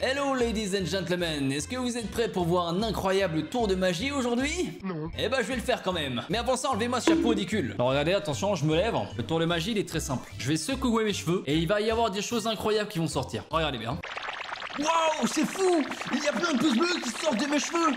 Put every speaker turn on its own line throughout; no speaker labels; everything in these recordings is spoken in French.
Hello ladies and gentlemen, est-ce que vous êtes prêts pour voir un incroyable tour de magie aujourd'hui?
Non.
Eh ben je vais le faire quand même. Mais avant ça, enlevez-moi ce chapeau ridicule. Alors regardez, attention, je me lève. Le tour de magie il est très simple. Je vais secouer mes cheveux et il va y avoir des choses incroyables qui vont sortir. Regardez bien.
Waouh, c'est fou! Il y a plein de pouces bleus qui sortent de mes cheveux!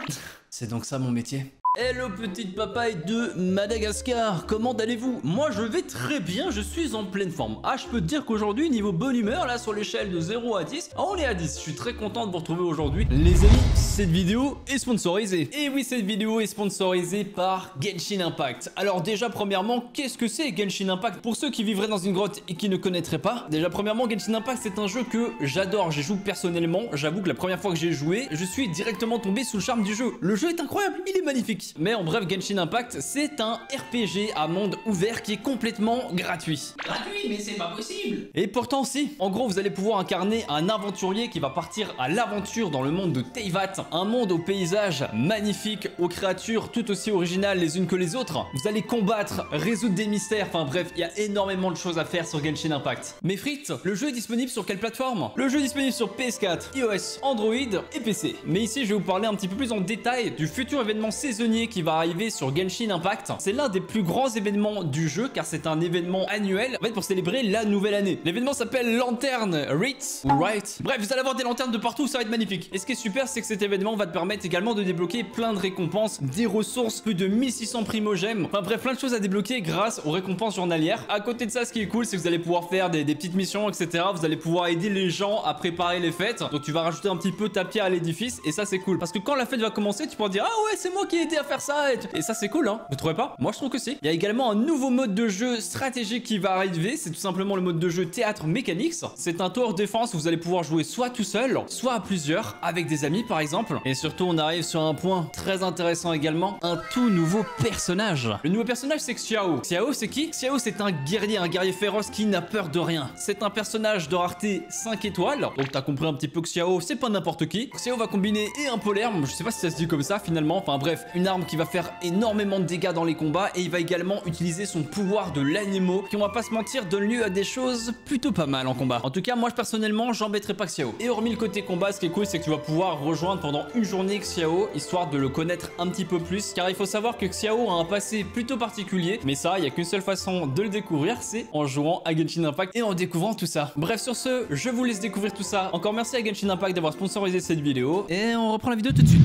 C'est donc ça mon métier. Hello petite papaye de Madagascar, comment allez-vous? Moi je vais très bien, je suis en pleine forme. Ah, je peux te dire qu'aujourd'hui niveau bonne humeur, là sur l'échelle de 0 à 10, on est à 10. Je suis très content de vous retrouver aujourd'hui. Les amis, cette vidéo est sponsorisée. Et oui, cette vidéo est sponsorisée par Genshin Impact. Alors déjà premièrement, qu'est-ce que c'est Genshin Impact? Pour ceux qui vivraient dans une grotte et qui ne connaîtraient pas, déjà premièrement, Genshin Impact c'est un jeu que j'adore, j'y joue personnellement. J'avoue que la première fois que j'ai joué, je suis directement tombé sous le charme du jeu. Le jeu est incroyable, il est magnifique. Mais en bref, Genshin Impact, c'est un RPG à monde ouvert qui est complètement gratuit.
Gratuit, mais c'est pas possible!
Et pourtant si. En gros, vous allez pouvoir incarner un aventurier qui va partir à l'aventure dans le monde de Teyvat, un monde aux paysages magnifiques, aux créatures tout aussi originales les unes que les autres. Vous allez combattre, résoudre des mystères, enfin bref, il y a énormément de choses à faire sur Genshin Impact. Mais frites, le jeu est disponible sur quelle plateforme? Le jeu est disponible sur PS4, iOS, Android et PC. Mais ici, je vais vous parler un petit peu plus en détail du futur événement saisonnier qui va arriver sur Genshin Impact. C'est l'un des plus grands événements du jeu car c'est un événement annuel en fait pour célébrer la nouvelle année. L'événement s'appelle Lantern Rite ou Right. Bref, vous allez avoir des lanternes de partout, ça va être magnifique. Et ce qui est super, c'est que cet événement va te permettre également de débloquer plein de récompenses, des ressources, plus de 1600 primo-gemmes. Enfin bref, plein de choses à débloquer grâce aux récompenses journalières. À côté de ça, ce qui est cool, c'est que vous allez pouvoir faire des petites missions, etc. Vous allez pouvoir aider les gens à préparer les fêtes. Donc tu vas rajouter un petit peu ta pierre à l'édifice et ça c'est cool. Parce que quand la fête va commencer, tu pourras dire ah ouais, c'est moi qui ai aidé à faire ça. Et ça c'est cool, hein, vous trouvez pas? Moi je trouve que si. Il y a également un nouveau mode de jeu stratégique qui va arriver, c'est tout simplement le mode de jeu Théâtre Mechanics. C'est un tour défense où vous allez pouvoir jouer soit tout seul, soit à plusieurs, avec des amis par exemple. Et surtout on arrive sur un point très intéressant également, un tout nouveau personnage. Le nouveau personnage c'est Xiao. Xiao c'est qui? Xiao c'est un guerrier féroce qui n'a peur de rien. C'est un personnage de rareté 5 étoiles, donc t'as compris un petit peu que Xiao c'est pas n'importe qui. Xiao va combiner et un polearme, je sais pas si ça se dit comme ça finalement, enfin bref, une arme qui va faire énormément de dégâts dans les combats et il va également utiliser son pouvoir de l'animo qui, on va pas se mentir, donne lieu à des choses plutôt pas mal en combat. En tout cas, moi personnellement, j'embêterai pas Xiao. Et hormis le côté combat, ce qui est cool, c'est que tu vas pouvoir rejoindre pendant une journée Xiao histoire de le connaître un petit peu plus car il faut savoir que Xiao a un passé plutôt particulier, mais ça, il y a qu'une seule façon de le découvrir, c'est en jouant à Genshin Impact et en découvrant tout ça. Bref, sur ce, je vous laisse découvrir tout ça. Encore merci à Genshin Impact d'avoir sponsorisé cette vidéo et on reprend la vidéo tout de suite.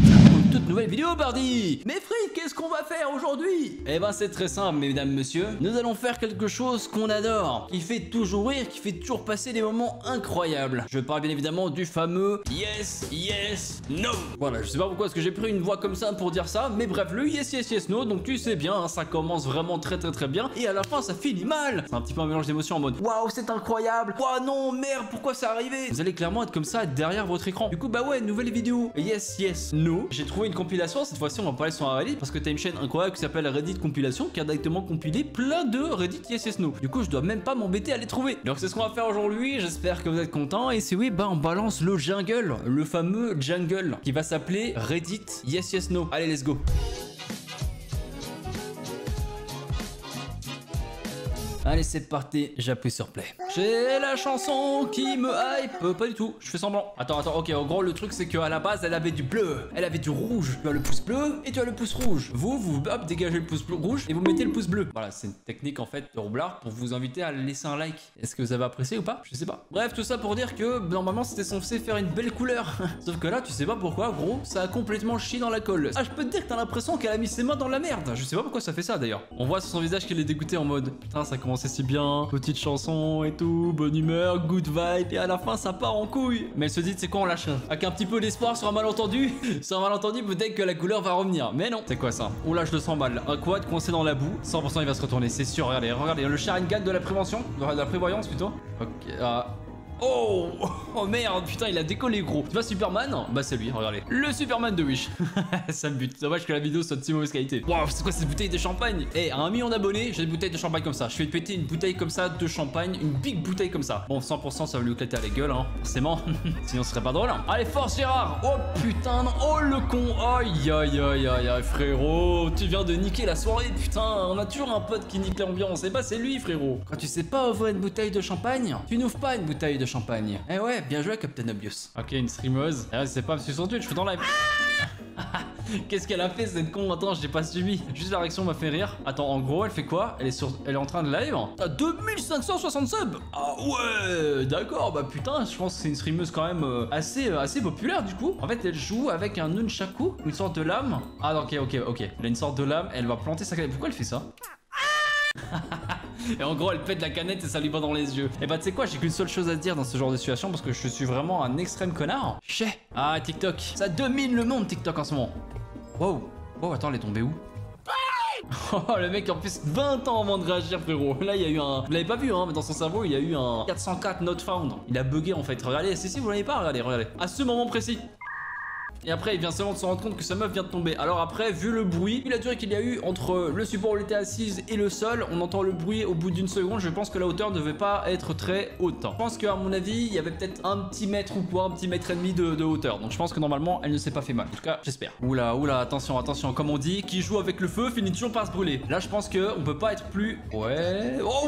Toute nouvelle vidéo, Bardi. Mais frites, qu'est-ce qu'on va faire aujourd'hui? Eh ben c'est très simple, mesdames, messieurs. Nous allons faire quelque chose qu'on adore, qui fait toujours rire, qui fait toujours passer des moments incroyables. Je parle bien évidemment du fameux yes, yes, no. Voilà, je sais pas pourquoi est-ce que j'ai pris une voix comme ça pour dire ça, mais bref, le yes, yes, yes, no. Donc tu sais bien, hein, ça commence vraiment très bien, et à la fin ça finit mal. C'est un petit peu un mélange d'émotions en mode waouh, c'est incroyable. Waouh non, merde, pourquoi c'est arrivé? Vous allez clairement être comme ça derrière votre écran. Du coup, bah ouais, nouvelle vidéo. Yes, yes, no. J'ai trouvé une compilation. Cette fois-ci, on va parler sur un Reddit parce que t'as une chaîne incroyable qui s'appelle Reddit Compilation qui a directement compilé plein de Reddit Yes Yes No. Du coup, je dois même pas m'embêter à les trouver. Donc, c'est ce qu'on va faire aujourd'hui. J'espère que vous êtes contents. Et si oui, bah, on balance le jungle, le fameux jungle qui va s'appeler Reddit Yes Yes No. Allez, let's go. Allez, c'est parti, j'appuie sur play. J'ai la chanson qui me hype. Pas du tout, je fais semblant. Attends, ok, en gros, le truc, c'est qu'à la base, elle avait du bleu, elle avait du rouge. Tu as le pouce bleu et tu as le pouce rouge. Vous, hop, dégagez le pouce rouge et vous mettez le pouce bleu. Voilà, c'est une technique, en fait, de roublard pour vous inviter à laisser un like. Est-ce que vous avez apprécié ou pas? Je sais pas. Bref, tout ça pour dire que, normalement, c'était censé faire une belle couleur. Sauf que là, tu sais pas pourquoi, gros, ça a complètement chié dans la colle. Ah, je peux te dire que t'as l'impression qu'elle a mis ses mains dans la merde. Je sais pas pourquoi ça fait ça, d'ailleurs. On voit sur son visage qu'elle est dégoûtée en mode, putain, ça commence si bien, petite chanson et tout, bonne humeur, good vibe, et à la fin ça part en couille. Mais elle se dit, c'est quoi, on lâche avec un petit peu d'espoir sur un malentendu. Sur un malentendu, peut-être que la couleur va revenir. Mais non, c'est quoi ça? On lâche 200 balles, un quad coincé dans la boue, 100% il va se retourner, c'est sûr. Regardez, le Sharingan de la prévention, de la prévoyance plutôt. Ok, oh, oh merde, putain, il a décollé gros. Tu vois Superman? Bah c'est lui, regardez. Le Superman de Wish. Ça me bute. Dommage que la vidéo soit de si mauvaise qualité. Waouh, c'est quoi cette bouteille de champagne? Eh, à 1 million d'abonnés, j'ai une bouteille de champagne comme ça. Je fais péter une bouteille comme ça de champagne, une big bouteille comme ça. Bon, 100% ça va lui éclater à la gueule, hein, forcément. Sinon ce serait pas drôle, hein. Allez, force Gérard. Oh putain, non. Oh le con. Aïe, aïe, aïe, aïe, frérot. Tu viens de niquer la soirée, putain. On a toujours un pote qui nique l'ambiance. Et bah c'est lui, frérot. Quand tu sais pas ouvrir une bouteille de champagne, tu n'ouvres pas une bouteille de champagne. Eh ouais, bien joué Captain Obvious. Ok, une streameuse. Eh, c'est pas me suivre sur Twitch, je suis dans live. Qu'est-ce qu'elle a fait cette con? Attends, j'ai pas suivi. Juste la réaction m'a fait rire. Attends, en gros, elle fait quoi? Elle est en train de live. Ah, 2560 subs. Ah ouais, d'accord. Bah putain, je pense que c'est une streameuse quand même assez populaire du coup. En fait, elle joue avec un nunchaku, une sorte de lame. Ah ok. Elle a une sorte de lame. Elle va planter sa canette. Pourquoi elle fait ça? Et en gros elle pète la canette et ça lui va dans les yeux. Et bah tu sais quoi, j'ai qu'une seule chose à te dire dans ce genre de situation parce que je suis vraiment un extrême connard. Chais. Ah TikTok, ça domine le monde TikTok en ce moment. Wow. Oh attends, elle est tombée où? Oh le mec en plus 20 ans avant de réagir frérot. Là il y a eu un... Vous l'avez pas vu hein, mais dans son cerveau il y a eu un 404 not found. Il a bugué en fait. Regardez, si vous l'avez pas, regardez. À ce moment précis. Et après il vient seulement de se rendre compte que sa meuf vient de tomber. Alors après, vu le bruit, vu la durée qu'il y a eu entre le support où elle était assise et le sol, on entend le bruit au bout d'une seconde. Je pense que la hauteur ne devait pas être très haute. Je pense qu'à mon avis, il y avait peut-être un petit mètre ou quoi, un petit mètre et demi de hauteur. Donc je pense que normalement, elle ne s'est pas fait mal. En tout cas, j'espère. Oula, attention. Comme on dit, qui joue avec le feu finit toujours par se brûler. Là, je pense que on peut pas être plus... Ouais... Oh,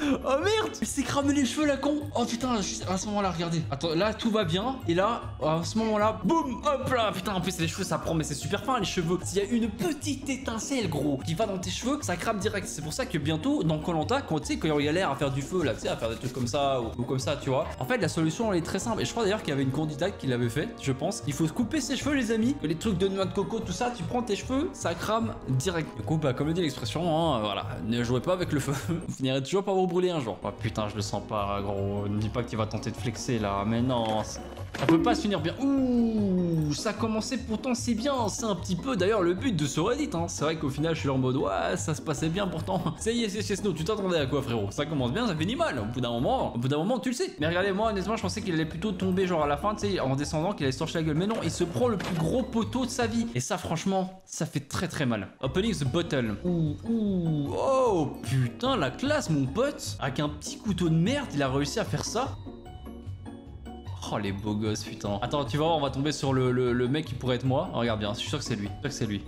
oh merde! Il s'est cramé les cheveux la con! Oh putain, à ce moment-là, regardez. Attends, là, tout va bien. Et là, à ce moment-là, boum! Hop là, putain, en plus les cheveux ça prend, mais c'est super fin les cheveux. S'il y a une petite étincelle gros qui va dans tes cheveux, ça crame direct. C'est pour ça que bientôt dans Koh-Lanta, quand tu sais, quand il y a l'air à faire du feu là, tu sais, à faire des trucs comme ça ou comme ça, tu vois. En fait, la solution elle est très simple. Et je crois d'ailleurs qu'il y avait une candidate qui l'avait fait, je pense. Il faut se couper ses cheveux, les amis. Les trucs de noix de coco, tout ça, tu prends tes cheveux, ça crame direct. Du coup, bah, comme le dit l'expression, hein, voilà, ne jouez pas avec le feu. Vous finirez toujours par vous brûler un jour. Oh putain, je le sens pas, gros. Ne dis pas que tu vas tenter de flexer là, mais non. Ça peut pas se finir bien. Ouh, ça a commencé pourtant c'est bien. C'est un petit peu d'ailleurs le but de ce Reddit. Hein. C'est vrai qu'au final je suis là en mode ouais, ça se passait bien pourtant. Ça y est, c'est chez Snow. Tu t'attendais à quoi frérot? Ça commence bien, ça finit mal. Au bout d'un moment, tu le sais. Mais regardez, moi honnêtement, je pensais qu'il allait plutôt tomber genre à la fin, tu sais, en descendant, qu'il allait se torcher la gueule. Mais non, il se prend le plus gros poteau de sa vie. Et ça, franchement, ça fait très mal. Opening the bottle. Ouh, oh putain, la classe, mon pote. Avec un petit couteau de merde, il a réussi à faire ça. Oh les beaux gosses putain. Attends, tu vas voir, on va tomber sur le mec qui pourrait être moi. Oh, regarde bien, je suis sûr que c'est lui.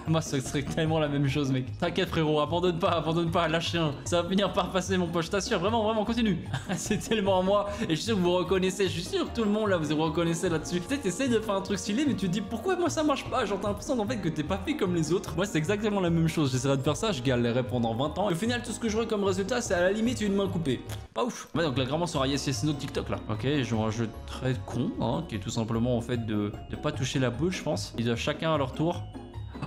Moi ce serait tellement la même chose mec. T'inquiète frérot, abandonne pas, lâche rien. Ça va finir par passer mon pote, je t'assure, vraiment continue. C'est tellement moi et je suis sûr que vous reconnaissez, je suis sûr que tout le monde là vous reconnaissez là-dessus. Tu sais, t'essayes de faire un truc stylé mais tu te dis pourquoi moi ça marche pas. Genre t'as l'impression en fait que t'es pas fait comme les autres. Moi c'est exactement la même chose, j'essaierai de faire ça, je galérerai pendant 20 ans. Et au final tout ce que j'aurai comme résultat c'est à la limite une main coupée. Pas ouf. Ouais donc là vraiment sur Yes No TikTok là. Ok, je joue un jeu très con hein, qui est tout simplement en fait de pas toucher la bouche je pense. Ils doivent chacun à leur tour.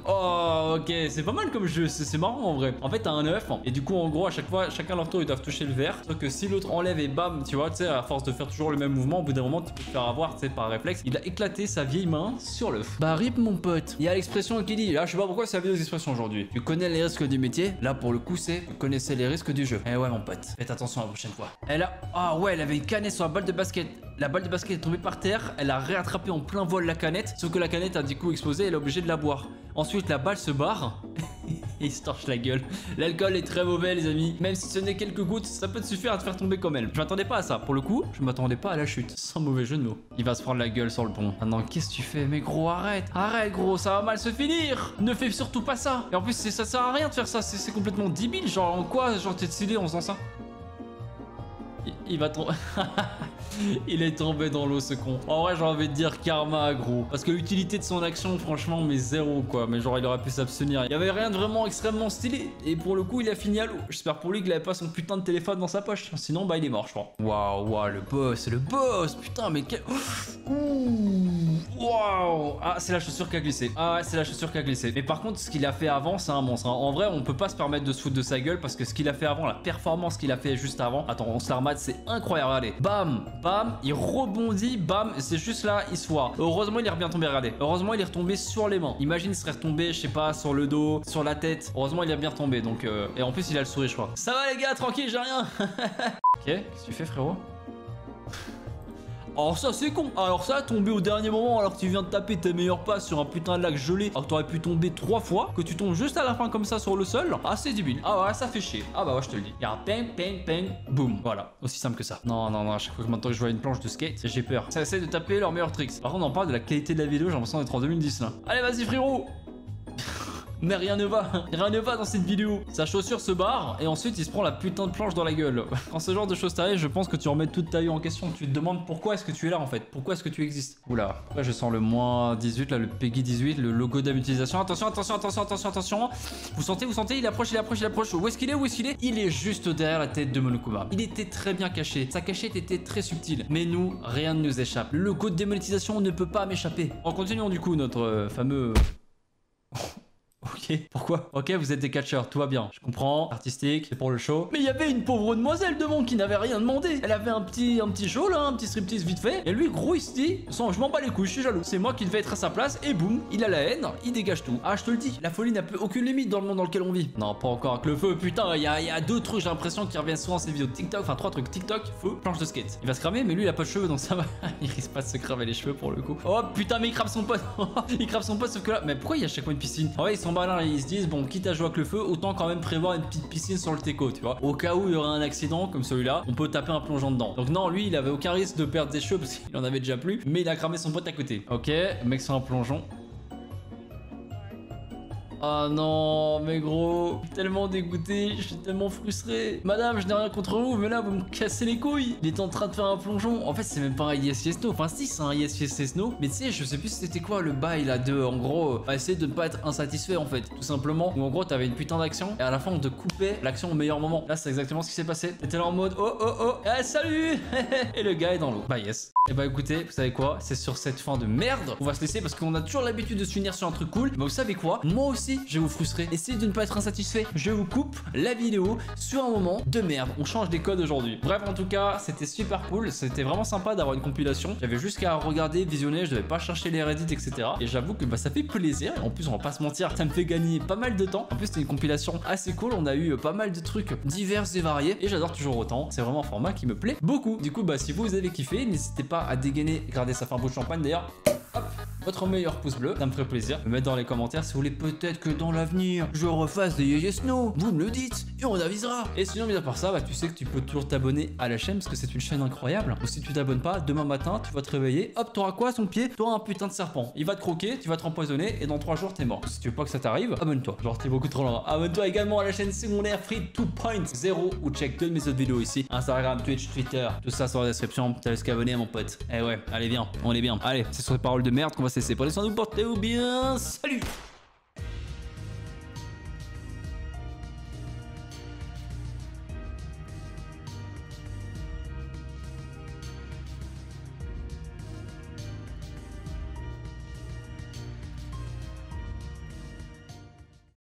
Oh ok, c'est pas mal comme jeu, c'est marrant en vrai. En fait t'as un œuf et du coup en gros à chaque fois chacun leur tour ils doivent toucher le verre. Sauf que si l'autre enlève et bam, tu vois, tu sais, à force de faire toujours le même mouvement, au bout d'un moment tu peux te faire avoir, tu sais, par réflexe. Il a éclaté sa vieille main sur l'œuf. Bah rip mon pote. Il y a l'expression qui dit, là je sais pas pourquoi c'est la vidéo d'expression aujourd'hui. Tu connais les risques du métier, là pour le coup c'est, vous connaissez les risques du jeu. Eh ouais mon pote, faites attention la prochaine fois. Elle a, ah ouais, elle avait une canette sur la balle de basket. La balle de basket est tombée par terre, elle a réattrapé en plein vol la canette, sauf que la canette a du coup explosé, elle est obligée de la boire. Ensuite la balle se barre et il se torche la gueule. L'alcool est très mauvais les amis, même si ce n'est quelques gouttes, ça peut te suffire à te faire tomber comme elle. Je m'attendais pas à ça, pour le coup, je m'attendais pas à la chute, sans mauvais jeu de mots. Il va se prendre la gueule sur le pont. Maintenant qu'est-ce que tu fais? Mais gros arrête gros, ça va mal se finir. Ne fais surtout pas ça. Et en plus ça sert à rien de faire ça, c'est complètement débile. Genre en quoi, genre t'es stylé en faisant ça? Il va tomber. Il est tombé dans l'eau ce con. En vrai j'ai envie de dire karma gros. Parce que l'utilité de son action franchement mais zéro quoi. Mais genre il aurait pu s'abstenir. Il y avait rien de vraiment extrêmement stylé. Et pour le coup il a fini à l'eau. J'espère pour lui qu'il avait pas son putain de téléphone dans sa poche. Sinon bah il est mort je crois. Waouh le boss. Putain mais quel... Waouh. Ah c'est la chaussure qui a glissé. Ah ouais c'est la chaussure qui a glissé. Mais par contre ce qu'il a fait avant c'est un monstre hein. En vrai on peut pas se permettre de se foutre de sa gueule. Parce que ce qu'il a fait avant, la performance qu'il a fait juste avant. Attends on se la remate, c'est incroyable. Regardez. Bam. Il rebondit, bam, c'est juste là, il se voit. Heureusement, il est bien tombé, regardez. Heureusement, il est retombé sur les mains. Imagine, il serait retombé, je sais pas, sur le dos, sur la tête. Heureusement, il est bien retombé, donc... Et en plus, il a le sourire, je crois. Ça va, les gars, tranquille, j'ai rien. Ok, qu'est-ce que tu fais, frérot? Alors ça c'est con. Alors ça, tomber au dernier moment alors que tu viens de taper tes meilleurs passes sur un putain de lac gelé alors que t'aurais pu tomber 3 fois, que tu tombes juste à la fin comme ça sur le sol, ah c'est débile. Ah ouais ça fait chier. Ah bah ouais je te le dis. Regarde, ping, boum. Voilà, aussi simple que ça. Non, à chaque fois que maintenant que je vois une planche de skate, j'ai peur. Ça essaie de taper leurs meilleurs tricks. Par contre on en parle de la qualité de la vidéo, j'ai l'impression d'être en 2010 là. Allez vas-y frérot. Mais rien ne va. Rien ne va dans cette vidéo. Sa chaussure se barre et ensuite il se prend la putain de planche dans la gueule. Quand ce genre de choses t'arrive, je pense que tu remets toute ta vie en question. Tu te demandes pourquoi est-ce que tu es là en fait. Pourquoi est-ce que tu existes. Oula. Là je sens le moins 18, là le Peggy 18, le logo d'utilisation. Attention, attention, attention, attention, attention. Vous sentez, il approche, il approche, il approche. Où est-ce qu'il est, où est-ce qu'il est? Il est juste derrière la tête de Monokuma. Il était très bien caché. Sa cachette était très subtile. Mais nous, rien ne nous échappe. Le logo de démonétisation ne peut pas m'échapper. En continuant du coup notre fameux... Ok, pourquoi? Ok, vous êtes des catcheurs, tout va bien. Je comprends, artistique, c'est pour le show. Mais il y avait une pauvre demoiselle devant qui n'avait rien demandé. Elle avait un petit show là, un petit striptease vite fait. Et lui, gros, il se dit, je m'en bats les couilles, je suis jaloux. C'est moi qui devais être à sa place. Et boum, il a la haine, il dégage tout. Ah, je te le dis, la folie n'a plus aucune limite dans le monde dans lequel on vit. Non, pas encore avec le feu, putain, il y a deux trucs, j'ai l'impression, qui reviennent souvent dans ces vidéos de TikTok. Enfin, 3 trucs, TikTok, feu, planche de skate. Il va se cramer, mais lui, il a pas de cheveux, donc ça va. Il risque pas de se cramer les cheveux pour le coup. Oh putain, mais il crame son pote. Il crame son pote, sauf que là, mais pourquoi il y a à chaque fois une piscine? En vrai, ils sont malins, ils se disent, bon, quitte à jouer avec le feu, autant quand même prévoir une petite piscine sur le teco, tu vois. Au cas où il y aurait un accident comme celui-là, on peut taper un plongeon dedans. Donc non, lui, il avait aucun risque de perdre des cheveux parce qu'il en avait déjà plus, mais il a cramé son pote à côté. Ok, mec sur un plongeon. Ah non, mais gros, je suis tellement dégoûté, je suis tellement frustré. Madame, je n'ai rien contre vous, mais là, vous me cassez les couilles. Il est en train de faire un plongeon. En fait, c'est même pas un Yes Yes No. Enfin, si, c'est un Yes Yes No. Mais tu sais, je sais plus c'était quoi le bail là de, en gros, essayer de ne pas être insatisfait en fait, tout simplement. Ou en gros, t'avais une putain d'action et à la fin, on te coupait l'action au meilleur moment. Là, c'est exactement ce qui s'est passé. T'étais là en mode, oh, oh, oh, eh, salut. Et le gars est dans l'eau. Bah, yes. Et bah, écoutez, vous savez quoi? C'est sur cette fin de merde. On va se laisser parce qu'on a toujours l'habitude de se finir sur un truc cool. Mais vous savez quoi? Moi aussi, je vais vous frustrer. Essayez de ne pas être insatisfait. Je vous coupe la vidéo sur un moment de merde. On change des codes aujourd'hui. Bref, en tout cas, c'était super cool. C'était vraiment sympa d'avoir une compilation. J'avais juste qu'à regarder, visionner. Je devais pas chercher les Reddit, etc. Et j'avoue que bah, ça fait plaisir. Et en plus, on va pas se mentir, ça me fait gagner pas mal de temps. En plus, c'était une compilation assez cool. On a eu pas mal de trucs divers et variés. Et j'adore toujours autant. C'est vraiment un format qui me plaît beaucoup. Du coup, bah, si vous avez kiffé, n'hésitez pas à dégainer. Regardez, ça fait un beau champagne d'ailleurs. Hop, votre meilleur pouce bleu, ça me ferait plaisir. Me mettre dans les commentaires si vous voulez peut-être que dans l'avenir je refasse des Yes No. Vous me le dites et on avisera. Et sinon, mis à part ça, bah, tu sais que tu peux toujours t'abonner à la chaîne parce que c'est une chaîne incroyable. Ou si tu t'abonnes pas, demain matin, tu vas te réveiller. Hop, t'auras quoi à son pied? T'auras un putain de serpent. Il va te croquer, tu vas te empoisonner et dans 3 jours t'es mort. Si tu veux pas que ça t'arrive, abonne-toi. Genre, t'es beaucoup trop loin. Abonne-toi également à la chaîne secondaire Free 2.0 ou check 2 de mes autres vidéos ici. Instagram, Twitch, Twitter, tout ça sur la description. T'as juste qu'à abonner à mon pote. Eh ouais, allez, viens, on est bien. Allez, c'est sur ces paroles de merde qu'on va se laisser. Prenez soin de vous, portez-vous bien. Salut!